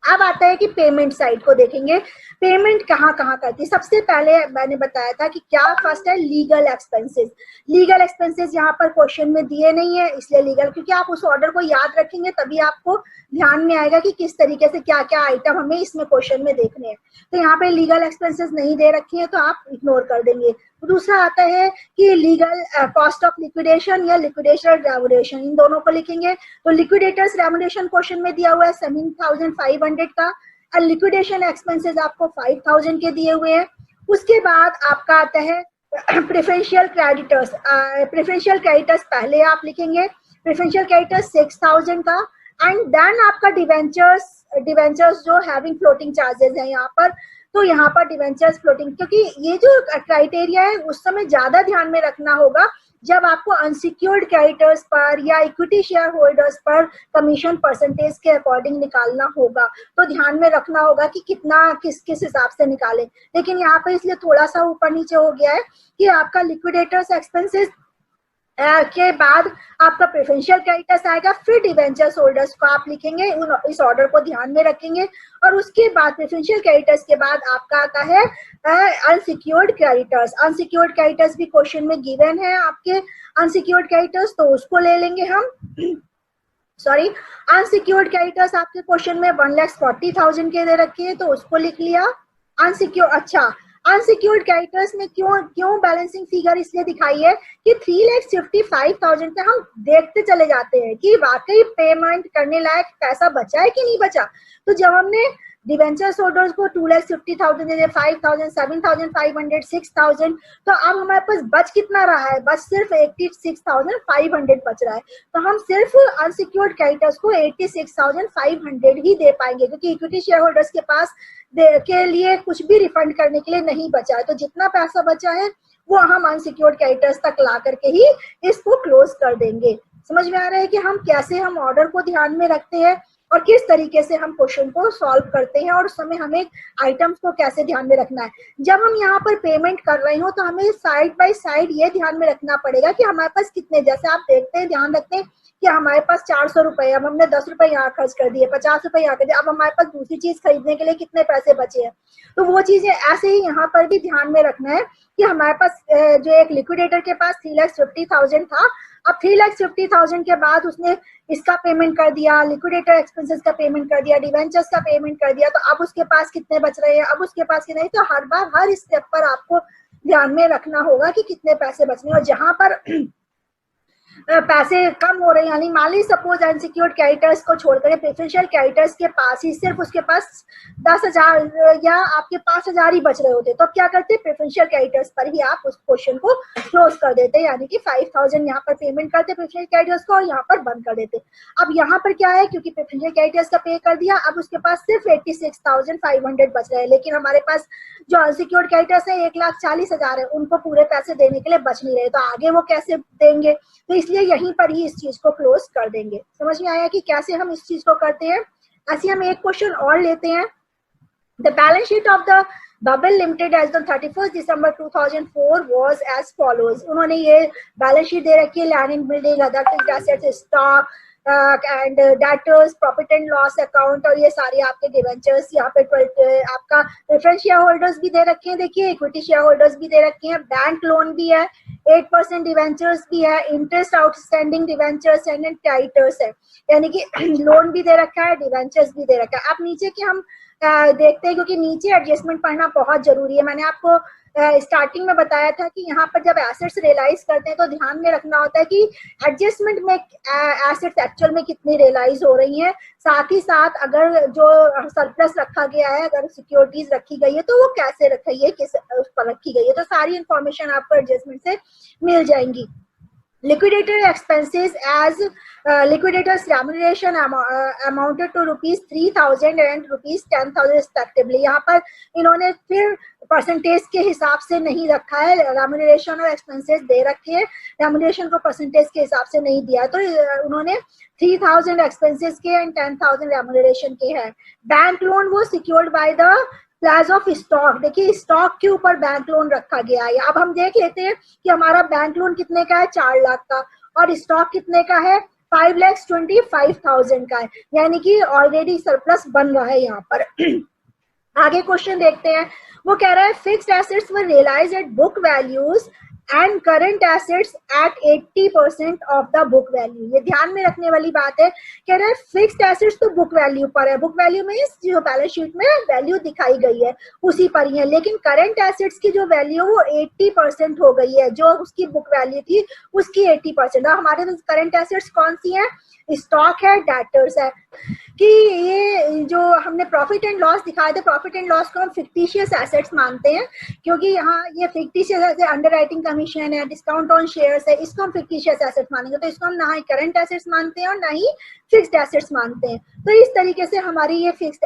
अब आता है कि पेमेंट साइड को देखेंगे, पेमेंट कहाँ कहाँ करती है। सबसे पहले मैंने बताया था कि क्या फर्स्ट है लीगल एक्सपेंसेस। लीगल एक्सपेंसेस यहाँ पर क्वेश्चन में दिए नहीं है, इसलिए लीगल, क्योंकि आप उस ऑर्डर को याद रखेंगे तभी आपको ध्यान में आएगा कि किस तरीके से क्या क्या आइटम हमें इसमें क्वेश्चन में देखने हैं। तो यहाँ पे लीगल एक्सपेंसेस नहीं दे रखे हैं तो आप इग्नोर कर देंगे। दूसरा आता है कि लीगल कॉस्ट ऑफ लिक्विडेशन या लिक्विडेशन रेम्युनरेशन, इन दोनों को लिखेंगे। तो लिक्विडेटर्स रेम्युनरेशन क्वेश्चन में दिया हुआ है 7,500 का, और लिक्विडेशन एक्सपेंसेस आपको 5,000 के दिए हुए हैं। उसके बाद आपका आता है प्रेफरेंशियल क्रेडिटर्स। प्रेफरेंशियल क्रेडिटर्स पहले आप लिखेंगे, प्रेफरेंशियल क्रेडिटर्स 6,000 का, एंड देन आपका डिवेंचर्स जो हैविंग फ्लोटिंग चार्जेस है यहाँ पर, तो यहाँ पर डिवेंचर्स फ्लोटिंग, क्योंकि ये जो क्राइटेरिया है उस समय ज्यादा ध्यान में रखना होगा जब आपको अनसिक्योर्ड क्रेडिटर्स पर या इक्विटी शेयर होल्डर्स पर कमीशन परसेंटेज के अकॉर्डिंग निकालना होगा, तो ध्यान में रखना होगा कि कितना किस हिसाब से निकालें। लेकिन यहाँ पर इसलिए थोड़ा सा ऊपर नीचे हो गया है कि आपका लिक्विडेटर्स एक्सपेंसेस के बाद आपका प्रेफरेंशियल क्रेडिटर्स आएगा, फिर डिवेंचर्स होल्डर्स को आप लिखेंगे, इस ऑर्डर को ध्यान में रखेंगे, और उसके बाद प्रेफरेंशियल क्रेडिटर्स के बाद आपका आता है अनसिक्योर्ड क्रेडिटर्स। अनसिक्योर्ड क्रेडिटर्स भी क्वेश्चन में गिवन है आपके, अनसिक्योर्ड क्रेडिटर्स, तो उसको ले लेंगे हम। सॉरी, अनसिक्योर्ड क्रेडिटर्स आपके क्वेश्चन में 1,40,000 के दे रखे हैं तो उसको लिख लिया। अनसिक्योर, अच्छा अनसिक्योर्ड क्रेडिटर्स में क्यों बैलेंसिंग फिगर इसलिए दिखाई है कि 3,55,000 पे हम देखते चले जाते हैं कि वाकई पेमेंट करने लायक पैसा बचा है कि नहीं बचा। तो जब हमने डिवेंचर्स होल्डर्स को 2,50,000 दे, 5,000, 7,500, 6,000, तो अब हमारे पास बच कितना रहा है, बस सिर्फ 86,500 बच रहा है। तो हम सिर्फ अनसिक्योर्ड क्रेडिटर्स को 86,500 ही दे पाएंगे, क्योंकि इक्विटी शेयर होल्डर्स के पास के लिए कुछ भी रिफंड करने के लिए नहीं बचा है। तो जितना पैसा बचा है वो हम अनसिक्योर्ड क्रेडिटर्स तक ला करके ही इसको क्लोज कर देंगे। समझ में आ रहा है कि हम कैसे हम ऑर्डर को ध्यान में रखते हैं और किस तरीके से हम क्वेश्चन को सॉल्व करते हैं, और उस समय हमें आइटम्स को कैसे ध्यान में रखना है। जब हम यहाँ पर पेमेंट कर रहे हो तो हमें साइड बाय साइड ये ध्यान में रखना पड़ेगा कि हमारे पास कितने, जैसे आप देखते हैं, ध्यान रखते हैं कि हमारे पास 400 रुपए, अब हमने 10 रुपए यहाँ खर्च कर दिए, 50 रुपए यहाँ कर दिए, अब हमारे पास दूसरी चीज खरीदने के लिए कितने पैसे बचे हैं। तो वो चीजें ऐसे ही यहाँ पर भी ध्यान में रखना है कि हमारे पास जो एक लिक्विडेटर के पास 3,50,000 था, अब 3,50,000 के बाद उसने इसका पेमेंट कर दिया, लिक्विडेटर एक्सपेंसेस का पेमेंट कर दिया, डिवेंचर्स का पेमेंट कर दिया, तो अब उसके पास कितने बच रहे हैं, अब उसके पास कितने। तो हर बार हर स्टेप पर आपको ध्यान में रखना होगा कि कितने पैसे बचने, और जहां पर पैसे कम हो रहे हैं, यानी मान लीजिए सपोज अनसिक्योर्ड क्रेडिटर्स को छोड़कर प्रेफरेंशियल क्रेडिटर्स के पास ही सिर्फ उसके पास 10,000 या आपके 5,000 ही बच रहे होते, तो क्या करते, प्रेफरेंशियल क्रेडिटर्स पर ही आप उस क्वेश्चन को क्लोज कर देते, यानी कि 5,000 यहाँ पर पेमेंट करते प्रेफरेंशियल क्रेडिटर्स को और यहाँ पर बंद कर देते। अब यहाँ पर क्या है, क्योंकि प्रेफरेंशियल क्रेडिटर्स का पे कर दिया, अब उसके पास सिर्फ 86,500 बच रहे हैं, लेकिन हमारे पास जो अनसिक्योर्ड क्रेडिटर्स है 1,40,000 है, उनको पूरे पैसे देने के लिए बच नहीं रहे, तो आगे वो कैसे देंगे। तो इसलिए यहीं पर ही इस चीज को क्लोज कर देंगे। समझ में आया कि कैसे हम इस चीज को करते हैं। ऐसे हम एक क्वेश्चन और लेते हैं। The balance sheet of the Bubble Limited as on 31 December 2004 was as follows. उन्होंने ये बैलेंस शीट दे रखी है, land and building, other fixed assets, stock and debtors, profit and loss account, और ये सारे आपके डिवेंचर्स, यहाँ पे आपका प्रेफरेंस शेयर होल्डर्स भी दे रखे हैं, देखिए इक्विटी शेयर होल्डर्स भी दे रखे हैं, बैंक लोन भी है, 8% डिवेंचर्स भी है, interest outstanding debentures and creditors है, यानी कि लोन भी दे रखा है, डिवेंचर्स भी दे रखा है। आप नीचे के हम देखते हैं, क्योंकि नीचे एडजस्टमेंट पढ़ना बहुत जरूरी है। मैंने आपको स्टार्टिंग में बताया था कि यहाँ पर जब एसेट्स रियलाइज करते हैं तो ध्यान में रखना होता है कि एडजस्टमेंट में एसेट्स एक्चुअल में कितनी रियलाइज हो रही हैं, साथ ही साथ अगर जो सरप्लस रखा गया है, अगर सिक्योरिटीज रखी गई है तो वो कैसे रखी है, किस उस पर रखी गई है, तो सारी इंफॉर्मेशन आपको एडजस्टमेंट से मिल जाएंगी। Liquidator expenses as liquidators remuneration amounted to ₹3,000 and ₹10,000 respectively। यहाँ पर इन्होंने फिर परसेंटेज के हिसाब से नहीं रखा है, रेम्यूनरेशन और एक्सपेंसेस दे रखे हैं, रेम्यूनरेशन को परसेंटेज के हिसाब से नहीं दिया है, तो उन्होंने 3,000 एक्सपेंसेस के एंड 10,000 रेम्यूनरेशन के हैं। बैंक लोन वो secured by the pledge of stock, देखिए स्टॉक के ऊपर बैंक लोन रखा गया है। अब हम देख लेते हैं कि हमारा बैंक लोन कितने का है, 4 लाख का, और स्टॉक कितने का है, 5,25,000 का है, यानी कि ऑलरेडी सरप्लस बन रहा है यहाँ पर। आगे क्वेश्चन देखते हैं, वो कह रहा है fixed assets were realise at book values and current assets at 80% of the book value. ये ध्यान में रखने वाली बात है, कह रहे हैं फिक्स्ड एसेट्स तो बुक वैल्यू पर है, बुक वैल्यू में जो बैलेंस शीट में वैल्यू दिखाई गई है उसी पर ही है, लेकिन करंट एसेट्स की जो वैल्यू वो 80% हो गई है, जो उसकी बुक वैल्यू थी उसकी 80%। हमारे पास करंट एसेट्स कौन सी है, स्टॉक है, डेटर्स है, कि ये जो हमने प्रॉफिट एंड लॉस दिखाए थे, प्रॉफिट एंड लॉस को हम फिक्टिशियस एसेट्स मानते हैं, क्योंकि यहाँ ये फिक्टिशियस जैसे अंडरराइटिंग कमीशन है, डिस्काउंट ऑन शेयर्स है, इसको हम फिक्टिशियस एसेट्स मानेंगे, तो इसको हम ना ही करंट एसेट्स मानते हैं और ना ही फिक्स्ड एसेट्स मानते हैं। तो इस तरीके से हमारी ये फिक्स्ड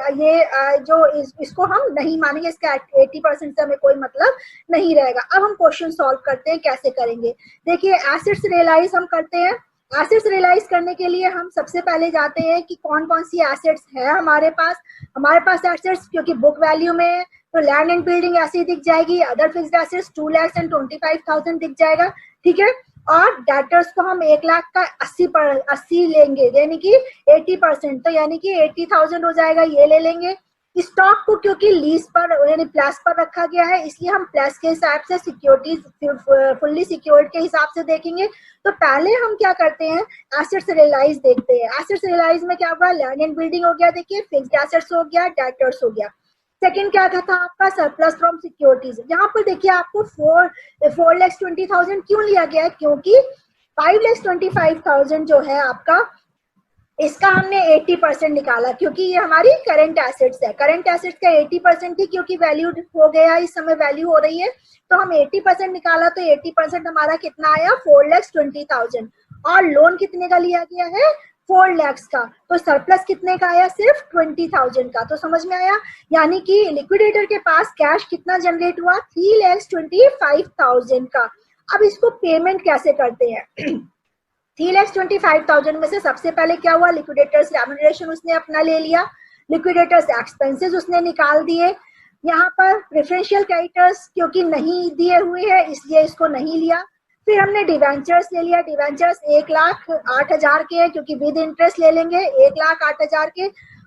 इसको हम नहीं मानेंगे, इसका 80% से हमें कोई मतलब नहीं रहेगा। अब हम क्वेश्चन सॉल्व करते हैं, कैसे करेंगे, देखिए एसेट्स रियलाइज हम करते हैं। एसेट्स रियलाइज करने के लिए हम सबसे पहले जाते हैं कि कौन कौन सी एसेट्स है हमारे पास एसेट्स, क्योंकि बुक वैल्यू में तो लैंड एंड बिल्डिंग ऐसी दिख जाएगी, अदर फिक्स्ड एसेट्स 2,25,000 दिख जाएगा, ठीक है, और डेटर्स को हम 1,00,000 का 80 लेंगे, यानी कि 80%, तो यानी कि 80,000 हो जाएगा, ये ले लेंगे। स्टॉक को क्योंकि लीज पर यानी प्लस पर रखा गया है, इसलिए हम प्लस के हिसाब से सिक्योरिटीज फुल्ली सिक्योर्ड के हिसाब से देखेंगे। तो पहले हम क्या करते हैं, एसेट्स रियलाइज देखते हैं। एसेट्स रियलाइज में क्या हुआ, लैंड एंड बिल्डिंग हो गया, देखिए फिक्स्ड एसेट्स हो गया, डेटर्स हो गया। सेकंड क्या था आपका सरप्लस फ्रॉम सिक्योरिटीज। यहाँ पर देखिए आपको 4,20,000 क्यों लिया गया है, क्योंकि 5,25,000 जो है आपका, इसका हमने 80% निकाला, क्योंकि ये हमारी करंट एसेट्स है। करंट एसेट्स का 80% थी, क्योंकि वैल्यू हो गया, इस समय वैल्यू हो रही है, तो हम 80% निकाला, तो 80% हमारा कितना आया, 4,20,000। और लोन कितने का लिया गया है, 4 लाख का, तो सरप्लस कितने का आया, सिर्फ 20,000 का। तो समझ में आया, यानी कि लिक्विडेटर के पास कैश कितना जनरेट हुआ, 3,25,000 का। अब इसको पेमेंट कैसे करते हैं 3,25,000 में से सबसे पहले क्या हुआ, लिक्विडेटर्स रेम्यूनरेशन उसने अपना ले लिया, लिक्विडेटर्स एक्सपेंसेस उसने निकाल दिए। यहाँ पर प्रेफरेंशियल क्रेडिटर्स क्योंकि नहीं दिए हुए हैं इसलिए इसको नहीं लिया। फिर हमने डिवेंचर्स ले लिया, डिवेंचर्स 1,08,000 के हैं, क्योंकि विद इंटरेस्ट ले लेंगे 1,08,000 के,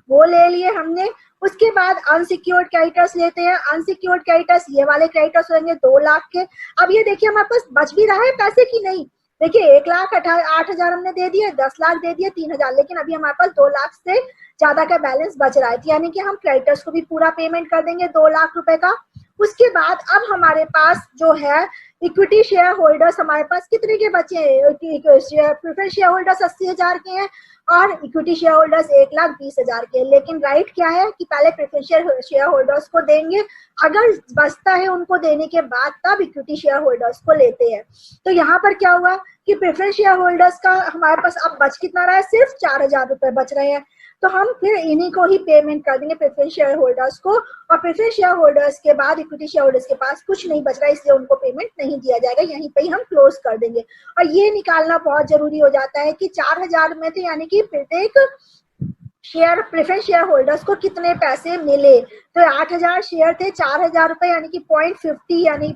वो ले लिए हमने। उसके बाद अनसिक्योर्ड क्रेडिटर्स लेते हैं, अनसिक्योर्ड क्रेडिटर्स ये वाले क्रेडिटर्स होंगे 2 लाख के। अब ये देखिए हमारे पास बच भी रहा है पैसे की नहीं, देखिए 1,08,000 हमने दे दिए, 10 लाख दे दिए, 3,000, लेकिन अभी हमारे पास 2 लाख से ज्यादा का बैलेंस बच रहा है, यानी कि हम क्रेडिटर्स को भी पूरा पेमेंट कर देंगे 2 लाख रुपए का। उसके बाद अब हमारे पास जो है इक्विटी शेयर होल्डर्स, हमारे पास कितने के बचे हैं, प्रेफरेंस शेयर होल्डर्स 80,000 के हैं और इक्विटी शेयर होल्डर्स 1,20,000 के। लेकिन राइट क्या है कि पहले प्रेफरेंस शेयर होल्डर्स को देंगे, अगर बचता है उनको देने के बाद तब इक्विटी शेयर होल्डर्स को लेते हैं। तो यहाँ पर क्या हुआ कि प्रेफरेंस शेयर होल्डर्स का हमारे पास अब बच कितना रहा है, सिर्फ 4,000 रुपए बच रहे हैं, तो हम फिर इन्हीं को ही पेमेंट कर देंगे प्रेफरेंस शेयर होल्डर्स को। और प्रेफरेंस शेयर होल्डर्स के बाद इक्विटी शेयर होल्डर्स के पास कुछ नहीं बच रहा है, इसलिए उनको पेमेंट नहीं दिया जाएगा, यहीं पे ही हम क्लोज कर देंगे। और ये निकालना बहुत जरूरी हो जाता है कि 4,000 में थे, यानी कि प्रत्येक शेयर प्रेफरेंस शेयर होल्डर्स को कितने पैसे मिले, तो 8,000 शेयर थे, 4,000 रुपए, यानी कि 0.50 यानी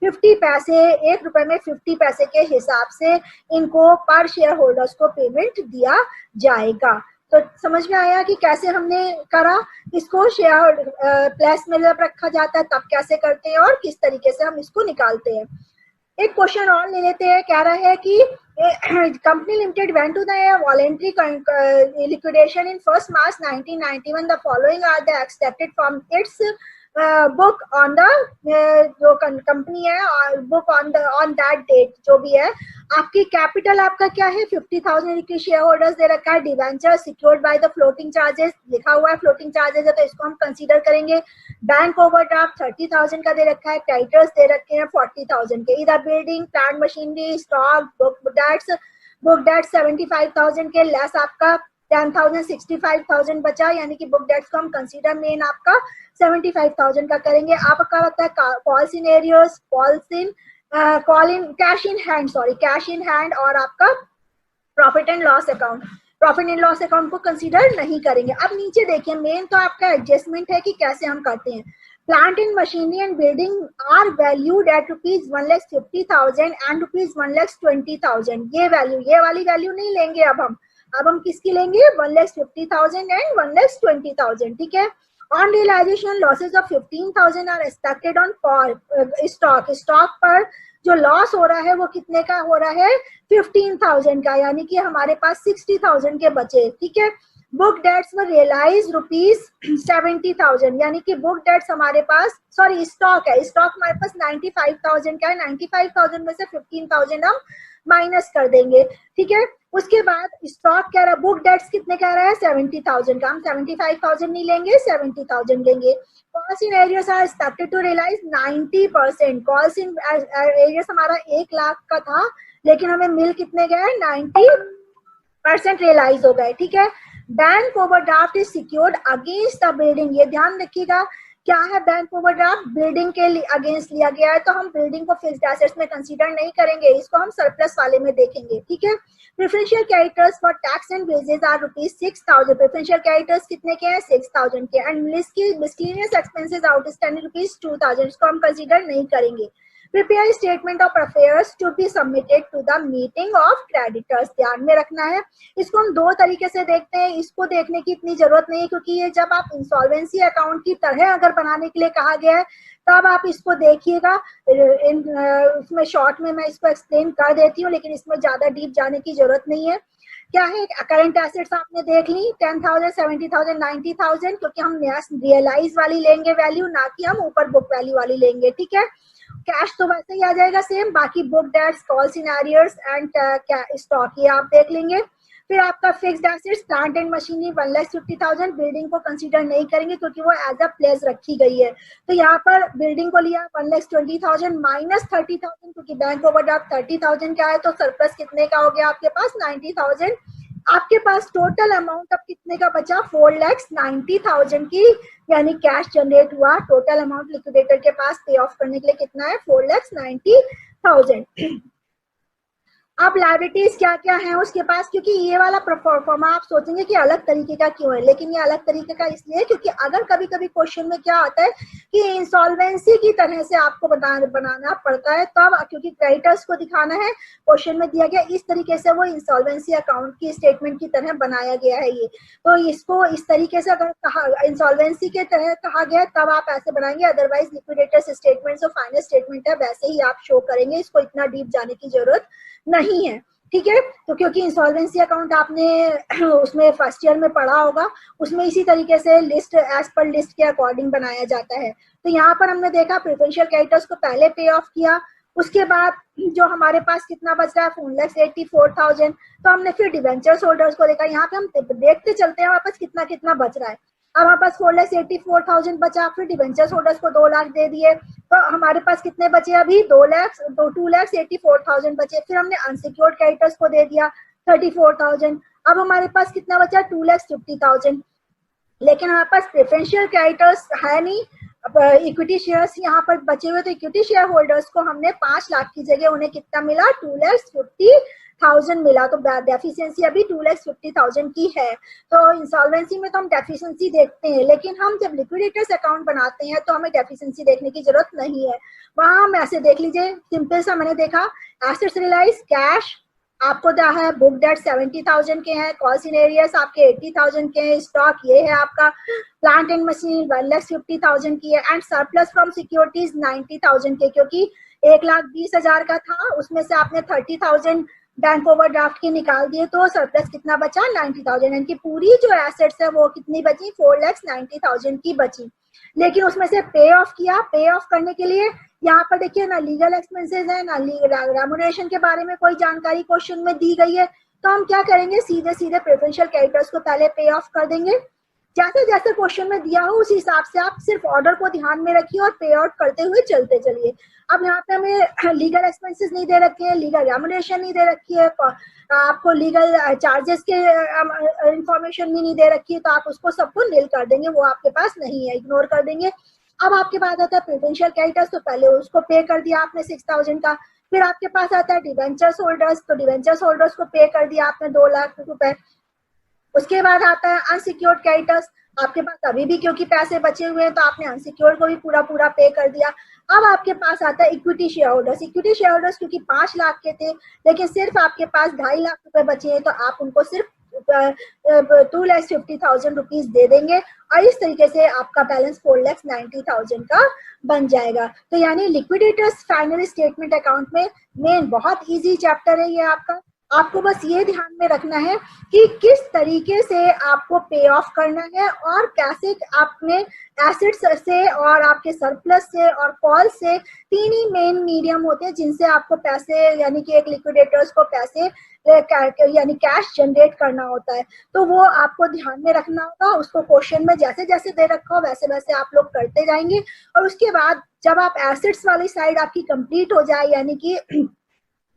50 पैसे, 1 रुपए में 50 पैसे के हिसाब से इनको पर शेयर होल्डर्स को पेमेंट दिया जाएगा। तो समझ में आया कि कैसे हमने करा इसको, शेयर प्लस में जब रखा जाता है तब कैसे करते हैं और किस तरीके से हम इसको निकालते हैं। एक क्वेश्चन और ले लेते हैं, कह रहा है कि company limited went to the voluntary liquidation in 1 March 1991, the following are the expected from its book on the, जो कंपनी है बुक ऑन दैट डेट, जो भी है। आपकी कैपिटल आपका क्या है, 50,000 की शेयर होल्डर्स दे रखा है, debenture secured by the floating charges लिखा हुआ है, फ्लोटिंग चार्जेस है तो इसको हम कंसीडर करेंगे। बैंक ओवरड्राफ्ट 30,000 का दे रखा है, क्रेडिटर्स दे रखे हैं 40,000 के, इधर building plant machinery stock book debts 75,000 के, लेस आपका 10,000 65,000 बचा, यानी कि बुक डेट्स को हम कंसीडर मेन आपका 75,000 का करेंगे। आपका होता है call scenarios, cash in hand, sorry cash in hand, और आपका profit and loss account, profit and loss account को कंसीडर नहीं करेंगे। अब नीचे देखिए मेन तो आपका एडजस्टमेंट है कि कैसे हम करते हैं। Plant and machinery and building are valued at ₹1,50,000 and ₹1,20,000, ये वाली वैल्यू नहीं लेंगे अब हम किसकी लेंगे, 1,50,000 एंड 1,20,000, ठीक है। On realisation losses of 15,000 are expected on stock पर जो लॉस हो रहा है वो कितने का हो रहा है, 15,000 का, यानी कि हमारे पास 60,000 के बचे, ठीक है। बुक डेट्स में रियलाइज ₹70,000, यानी कि बुक डेट्स हमारे पास, सॉरी स्टॉक है, स्टॉक हमारे पास 95,000 का है, 95,000 में से 15,000 हम माइनस कर देंगे, ठीक है। उसके बाद स्टॉक कह रहा है, बुक डेट्स कितने कह रहा है 70,000 का, हम 75,000 नहीं लेंगे 70,000 लेंगे। Calls in arrears are expected to realise 90%, calls in arrears हमारा 1 लाख का था, लेकिन हमें मिल कितने गए, 90% रियलाइज हो गए, ठीक है। Bank overdraft is secured against the building, ये ध्यान रखिएगा क्या है, बैंक ओवरड्राफ्ट बिल्डिंग के अगेंस्ट लिया गया है, तो हम बिल्डिंग को फिक्स्ड एसेट्स में कंसीडर नहीं करेंगे, इसको हम सरप्लस वाले में देखेंगे, ठीक है। Preferential creditors for tax and wages are ₹6,000, preferential creditors कितने के हैं 6,000 के, एंड मिसलेनियस एक्सपेंसेस आउटस्टैंडिंग ₹2,000, इसको हम कंसीडर नहीं करेंगे। Prepare statement of affairs to be submitted to the meeting of creditors, ध्यान में रखना है। इसको हम 2 तरीके से देखते हैं, इसको देखने की इतनी जरूरत नहीं है, क्योंकि ये जब आप इंसॉल्वेंसी अकाउंट की तरह अगर बनाने के लिए कहा गया है तो अब आप इसको देखिएगा, उसमें शॉर्ट में मैं इसको एक्सप्लेन कर देती हूँ, लेकिन इसमें ज्यादा डीप जाने की जरूरत नहीं है। क्या है, करंट एसेट्स आपने देख ली 10,000, 70,000, 90,000, क्योंकि हम रियलाइज वाली लेंगे वैल्यू, ना कि हम ऊपर बुक वैल्यू वाली लेंगे, ठीक है। कैश तो वैसे ही आ जाएगा सेम, बाकी book debts, call scenarios and stock ये आप देख लेंगे। फिर आपका fixed assets, plant and machinery 1,50,000, building को कंसीडर नहीं करेंगे क्योंकि वो एज अ प्लेस रखी गई है। तो यहाँ पर बिल्डिंग को लिया 1,20,000 माइनस 30,000, क्योंकि बैंक ओवरड्राफ्ट 30,000 का है, तो सरप्लस कितने का हो गया आपके पास 90,000। आपके पास टोटल अमाउंट अब कितने का बचा 4,90,000 की, यानी कैश जनरेट हुआ। टोटल अमाउंट लिक्विडेटर के पास पे ऑफ करने के लिए कितना है 4,90,000। अब लायबिलिटीज क्या क्या है उसके पास, क्योंकि ये वाला परफॉर्मा आप सोचेंगे कि अलग तरीके का क्यों है, लेकिन ये अलग तरीके का इसलिए क्योंकि अगर कभी कभी क्वेश्चन में क्या आता है कि इंसॉल्वेंसी की तरह से आपको बनाना पड़ता है, तब क्योंकि क्रेडिटर्स को दिखाना है, क्वेश्चन में दिया गया इस तरीके से वो इंसॉल्वेंसी अकाउंट की स्टेटमेंट की तरह बनाया गया है ये। तो इसको इस तरीके से अगर कहा इंसॉल्वेंसी के तरह कहा गया तब आप ऐसे बनाएंगे, अदरवाइज लिक्विडेटर्स स्टेटमेंट जो फाइनल स्टेटमेंट है वैसे ही आप शो करेंगे, इसको इतना डीप जाने की जरूरत नहीं है, ठीक है। तो क्योंकि इंसॉल्वेंसी अकाउंट आपने उसमें फर्स्ट ईयर में पढ़ा होगा, उसमें इसी तरीके से लिस्ट एज पर लिस्ट के अकॉर्डिंग बनाया जाता है। तो यहाँ पर हमने देखा प्रेफरेंशियल क्रेडिटर्स को पहले पे ऑफ किया, उसके बाद जो हमारे पास कितना बच रहा है 4,84,000, तो हमने फिर डिवेंचर्स होल्डर्स को देखा। यहाँ पे हम देखते चलते हैं हमारे पास कितना कितना बच रहा है। अब हमारे पास 4,84,000 बचा, फिर डिवेंचर्स होल्डर्स को 2 लाख दे दिए, तो हमारे पास कितने बचे अभी 2,84,000 बचे। फिर हमने अनसिक्योर्ड क्रेडिटर्स को दे दिया 34,000। अब हमारे पास कितना बचा 2,50,000, लेकिन हमारे पास प्रेफरेंशियल क्रेडिटर्स है नहीं, इक्विटी शेयर्स यहाँ पर बचे हुए। तो इक्विटी शेयर होल्डर्स को हमने 5 लाख की जगह उन्हें कितना मिला 2,50,000 मिला, तो डेफिशिएंसी अभी 2,50,000 की है। तो इंसॉल्वेंसी में तो हम डेफिशिएंसी देखते हैं, लेकिन हम जब लिक्विडेटर्स अकाउंट बनाते हैं तो हमें डेफिशिएंसी देखने की जरूरत नहीं है। वहां हम ऐसे देख लीजिए, सिंपल सा मैंने देखा एसेट्स रियलाइज कैश आपको क्या है, बुक डेट 70,000 के हैं, कॉल सिनेरियस आपके 80,000 के हैं, स्टॉक ये है आपका, प्लांट एंड मशीन 1,50,000 की है, एंड सरप्लस फ्रॉम सिक्योरिटीज 90,000 के, क्योंकि 1,20,000 का था, उसमें से आपने 30,000 बैंक ओवरड्राफ्ट के निकाल दिए, तो सरप्लस कितना बचा 90,000, यानी कि पूरी जो एसेट्स है वो कितनी बची 4,90,000 की बची। लेकिन उसमें से पे ऑफ किया, पे ऑफ करने के लिए यहाँ पर देखिए ना लीगल एक्सपेंसेस है ना रेम्युनरेशन के बारे में कोई जानकारी क्वेश्चन में दी गई है, तो हम क्या करेंगे सीधे सीधे प्रेफरेंशियल क्रेडिटर्स को पहले पे ऑफ कर देंगे। जैसे जैसे क्वेश्चन में दिया हो उस हिसाब से आप सिर्फ ऑर्डर को ध्यान में रखिए और पे आउट करते हुए चलते चलिए। अब यहाँ पे हमें लीगल एक्सपेंसेस नहीं दे रखे हैं, लीगल रेम्युनरेशन नहीं दे रखी है, आपको लीगल चार्जेस के इंफॉर्मेशन भी नहीं दे रखी है, तो आप उसको सबको नील कर देंगे, वो आपके पास नहीं है, इग्नोर कर देंगे। अब आपके पास आता है प्रेफरेंशियल क्रेडिटर्स, तो पहले उसको पे कर दिया आपने 6,000 का। फिर आपके पास आता है डिवेंचर्स होल्डर्स, तो डिवेंचर्स होल्डर्स को पे कर दिया आपने 2 लाख रुपए। उसके बाद आता है अनसिक्योर्ड क्रेडिटर्स, आपके पास अभी भी क्योंकि पैसे बचे हुए हैं तो आपने अनसिक्योर्ड को भी पूरा पूरा पे कर दिया। अब आपके पास आता है equity share holders, equity share holders क्योंकि 5 लाख के थे लेकिन सिर्फ आपके पास 2.5 लाख रुपए बचे हैं, तो आप उनको सिर्फ 2,50,000 रुपीज दे देंगे और इस तरीके से आपका बैलेंस 4,90,000 का बन जाएगा। तो यानी लिक्विडेटर्स फाइनल स्टेटमेंट अकाउंट में मेन बहुत इजी चैप्टर है ये आपका। आपको बस ये ध्यान में रखना है कि किस तरीके से आपको पे ऑफ करना है और कैसे आपने एसेट्स से और आपके सरप्लस से और कॉल से 3 ही मेन मीडियम होते हैं जिनसे आपको पैसे यानी कि एक लिक्विडेटर्स को पैसे यानी कैश जनरेट करना होता है। तो वो आपको ध्यान में रखना होगा, उसको क्वेश्चन में जैसे जैसे दे रखा हो वैसे वैसे आप लोग करते जाएंगे। और उसके बाद जब आप एसेट्स वाली साइड आपकी कंप्लीट हो जाए यानी कि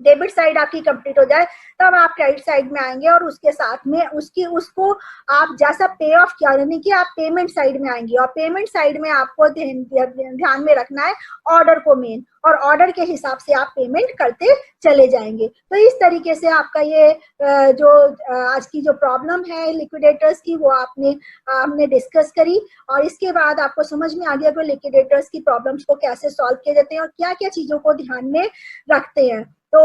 डेबिट साइड आपकी कंप्लीट हो जाए तब आप क्रेडिट साइड में आएंगे और उसके साथ में उसको आप जैसा पे ऑफ किया यानी कि आप पेमेंट साइड में आएंगे और पेमेंट साइड में आपको ध्यान में रखना है ऑर्डर को मेन, और ऑर्डर के हिसाब से आप पेमेंट करते चले जाएंगे। तो इस तरीके से आपका ये जो आज की जो प्रॉब्लम है लिक्विडेटर्स की वो हमने डिस्कस करी और इसके बाद आपको समझ में आ गया कि लिक्विडेटर्स की प्रॉब्लम्स को कैसे सॉल्व किए जाते हैं और क्या क्या चीजों को ध्यान में रखते हैं। तो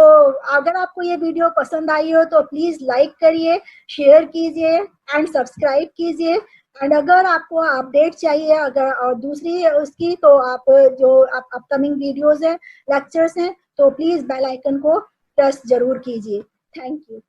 अगर आपको ये वीडियो पसंद आई हो तो प्लीज लाइक करिए, शेयर कीजिए एंड सब्सक्राइब कीजिए। एंड अगर आपको अपडेट चाहिए अगर और दूसरी उसकी, तो आप जो अपकमिंग वीडियोस हैं, लेक्चर्स हैं, तो प्लीज बेल आइकन को प्रेस जरूर कीजिए। Thank you.